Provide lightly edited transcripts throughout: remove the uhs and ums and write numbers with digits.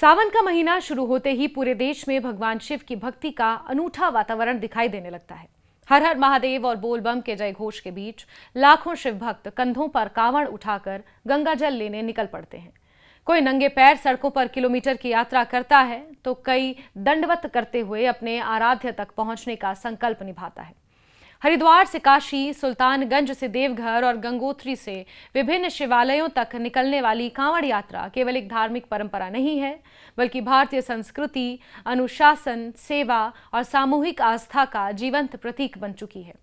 सावन का महीना शुरू होते ही पूरे देश में भगवान शिव की भक्ति का अनूठा वातावरण दिखाई देने लगता है। हर हर महादेव और बोल बम के जय घोष के बीच लाखों शिव भक्त कंधों पर कांवड़ उठाकर गंगा जल लेने निकल पड़ते हैं। कोई नंगे पैर सड़कों पर किलोमीटर की यात्रा करता है तो कई दंडवत करते हुए अपने आराध्य तक पहुंचने का संकल्प निभाता है। हरिद्वार से काशी, सुल्तानगंज से देवघर और गंगोत्री से विभिन्न शिवालयों तक निकलने वाली कांवड़ यात्रा केवल एक धार्मिक परंपरा नहीं है, बल्कि भारतीय संस्कृति, अनुशासन, सेवा और सामूहिक आस्था का जीवंत प्रतीक बन चुकी है।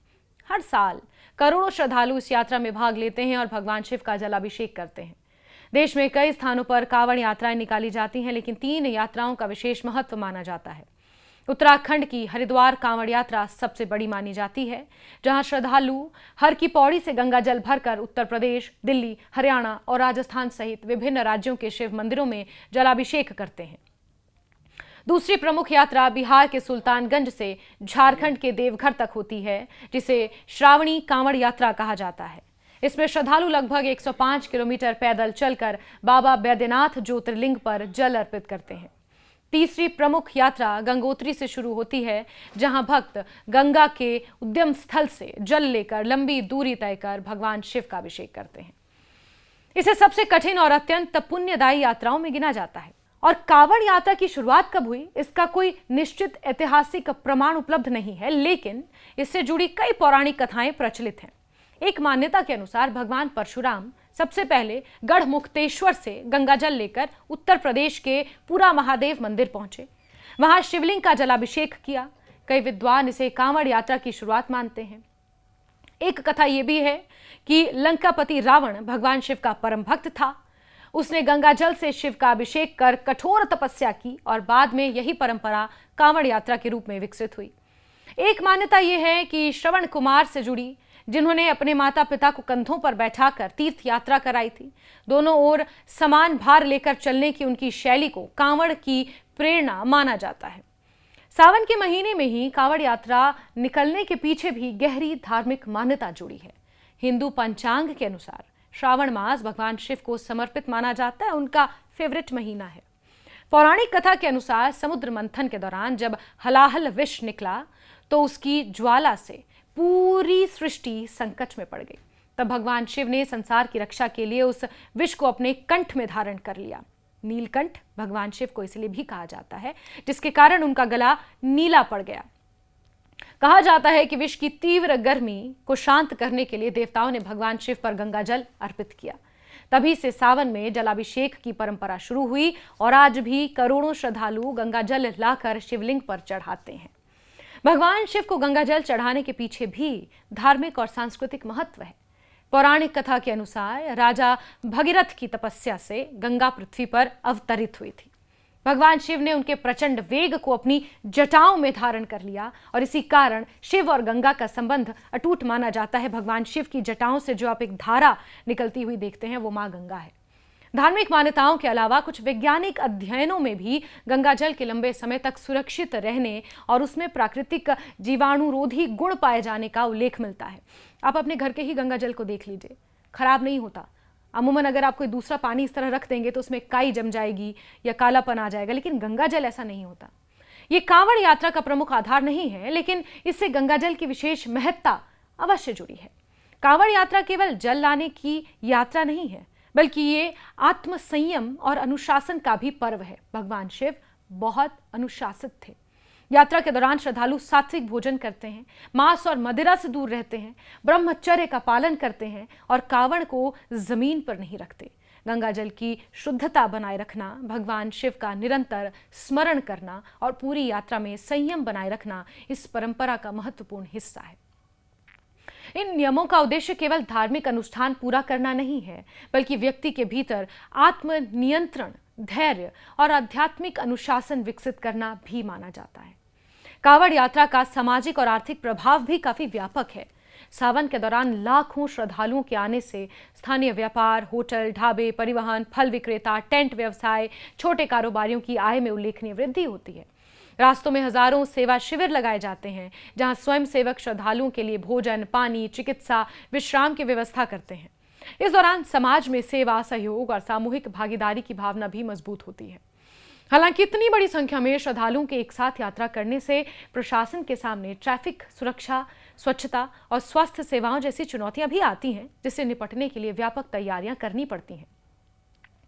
हर साल करोड़ों श्रद्धालु इस यात्रा में भाग लेते हैं और भगवान शिव का जलाभिषेक करते हैं। देश में कई स्थानों पर कांवड़ यात्राएं निकाली जाती हैं, लेकिन 3 यात्राओं का विशेष महत्व माना जाता है। उत्तराखंड की हरिद्वार कांवड़ यात्रा सबसे बड़ी मानी जाती है, जहां श्रद्धालु हर की पौड़ी से गंगा जल भरकर उत्तर प्रदेश, दिल्ली, हरियाणा और राजस्थान सहित विभिन्न राज्यों के शिव मंदिरों में जलाभिषेक करते हैं। दूसरी प्रमुख यात्रा बिहार के सुल्तानगंज से झारखंड के देवघर तक होती है, जिसे श्रावणी कांवड़ यात्रा कहा जाता है। इसमें श्रद्धालु लगभग 105 किलोमीटर पैदल चलकर बाबा बैद्यनाथ ज्योतिर्लिंग पर जल अर्पित करते हैं। तीसरी प्रमुख यात्रा गंगोत्री से शुरू होती है, जहां भक्त गंगा के उद्गम स्थल से जल लेकर लंबी दूरी तय कर भगवान शिव का अभिषेक करते हैं। इसे सबसे कठिन और अत्यंत पुण्यदायी यात्राओं में गिना जाता है। और कांवड़ यात्रा की शुरुआत कब हुई, इसका कोई निश्चित ऐतिहासिक प्रमाण उपलब्ध नहीं है, लेकिन इससे जुड़ी कई पौराणिक कथाएं प्रचलित हैं। एक मान्यता के अनुसार भगवान परशुराम सबसे पहले गढ़मुक्तेश्वर से गंगा जल लेकर उत्तर प्रदेश के पूरा महादेव मंदिर पहुंचे। वहां शिवलिंग का जलाभिषेक किया। कई विद्वान इसे कांवड़ यात्रा की शुरुआत मानते हैं। एक कथा यह भी है कि लंकापति रावण भगवान शिव का परम भक्त था। उसने गंगा जल से शिव का अभिषेक कर कठोर तपस्या की और बाद में यही परंपरा कांवड़ यात्रा के रूप में विकसित हुई। एक मान्यता यह है कि श्रवण कुमार से जुड़ी, जिन्होंने अपने माता पिता को कंधों पर बैठाकर तीर्थ यात्रा कराई थी। दोनों ओर समान भार लेकर चलने की उनकी शैली को कांवड़ की प्रेरणा माना जाता है। सावन के महीने में ही कांवड़ यात्रा निकलने के पीछे भी गहरी धार्मिक मान्यता जुड़ी है। हिंदू पंचांग के अनुसार श्रावण मास भगवान शिव को समर्पित माना जाता है, उनका फेवरेट महीना है। पौराणिक कथा के अनुसार समुद्र मंथन के दौरान जब हलाहल विष निकला तो उसकी ज्वाला से पूरी सृष्टि संकट में पड़ गई। तब भगवान शिव ने संसार की रक्षा के लिए उस विष को अपने कंठ में धारण कर लिया। नीलकंठ भगवान शिव को इसलिए भी कहा जाता है, जिसके कारण उनका गला नीला पड़ गया। कहा जाता है कि विष की तीव्र गर्मी को शांत करने के लिए देवताओं ने भगवान शिव पर गंगा जल अर्पित किया। तभी से सावन में जलाभिषेक की परंपरा शुरू हुई और आज भी करोड़ों श्रद्धालु गंगा जल लाकर शिवलिंग पर चढ़ाते हैं। भगवान शिव को गंगा जल चढ़ाने के पीछे भी धार्मिक और सांस्कृतिक महत्व है। पौराणिक कथा के अनुसार राजा भगीरथ की तपस्या से गंगा पृथ्वी पर अवतरित हुई थी। भगवान शिव ने उनके प्रचंड वेग को अपनी जटाओं में धारण कर लिया और इसी कारण शिव और गंगा का संबंध अटूट माना जाता है। भगवान शिव की जटाओं से जो आप एक धारा निकलती हुई देखते हैं, वो मां गंगा है। धार्मिक मान्यताओं के अलावा कुछ वैज्ञानिक अध्ययनों में भी गंगा जल के लंबे समय तक सुरक्षित रहने और उसमें प्राकृतिक जीवाणुरोधी गुण पाए जाने का उल्लेख मिलता है। आप अपने घर के ही गंगा जल को देख लीजिए, खराब नहीं होता। अमूमन अगर आप कोई दूसरा पानी इस तरह रख देंगे तो उसमें काई जम जाएगी या कालापन आ जाएगा, लेकिन गंगा जल ऐसा नहीं होता। ये कांवड़ यात्रा का प्रमुख आधार नहीं है, लेकिन इससे गंगा जल की विशेष महत्ता अवश्य जुड़ी है। कांवड़ यात्रा केवल जल लाने की यात्रा नहीं है, बल्कि ये आत्म संयम और अनुशासन का भी पर्व है। भगवान शिव बहुत अनुशासित थे। यात्रा के दौरान श्रद्धालु सात्विक भोजन करते हैं, मांस और मदिरा से दूर रहते हैं, ब्रह्मचर्य का पालन करते हैं और कांवड़ को जमीन पर नहीं रखते। गंगा जल की शुद्धता बनाए रखना, भगवान शिव का निरंतर स्मरण करना और पूरी यात्रा में संयम बनाए रखना इस परंपरा का महत्वपूर्ण हिस्सा है। इन नियमों का उद्देश्य केवल धार्मिक अनुष्ठान पूरा करना नहीं है, बल्कि व्यक्ति के भीतर आत्मनियंत्रण, धैर्य और आध्यात्मिक अनुशासन विकसित करना भी माना जाता है। कांवड़ यात्रा का सामाजिक और आर्थिक प्रभाव भी काफी व्यापक है। सावन के दौरान लाखों श्रद्धालुओं के आने से स्थानीय व्यापार, होटल, ढाबे, परिवहन, फल विक्रेता, टेंट व्यवसाय, छोटे कारोबारियों की आय में उल्लेखनीय वृद्धि होती है। रास्तों में हजारों सेवा शिविर लगाए जाते हैं, जहां स्वयं सेवक श्रद्धालुओं के लिए भोजन, पानी, चिकित्सा, विश्राम की व्यवस्था करते हैं। इस दौरान समाज में सेवा, सहयोग और सामूहिक भागीदारी की भावना भी मजबूत होती है। हालांकि इतनी बड़ी संख्या में श्रद्धालुओं के एक साथ यात्रा करने से प्रशासन के सामने ट्रैफिक सुरक्षा, स्वच्छता और स्वास्थ्य सेवाओं जैसी चुनौतियां भी आती हैं, जिससे निपटने के लिए व्यापक तैयारियां करनी पड़ती हैं।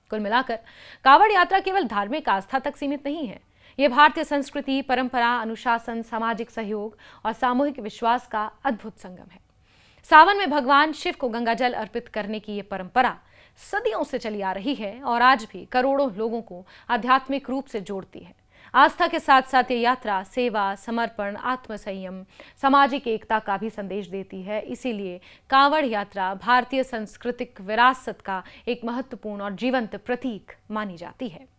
कुल मिलाकर कांवड़ यात्रा केवल धार्मिक आस्था तक सीमित नहीं है। ये भारतीय संस्कृति, परंपरा, अनुशासन, सामाजिक सहयोग और सामूहिक विश्वास का अद्भुत संगम है। सावन में भगवान शिव को गंगाजल अर्पित करने की ये परंपरा सदियों से चली आ रही है और आज भी करोड़ों लोगों को आध्यात्मिक रूप से जोड़ती है। आस्था के साथ साथ ये यात्रा सेवा, समर्पण, आत्मसंयम, सामाजिक एकता का भी संदेश देती है। इसीलिए कांवड़ यात्रा भारतीय सांस्कृतिक विरासत का एक महत्वपूर्ण और जीवंत प्रतीक मानी जाती है।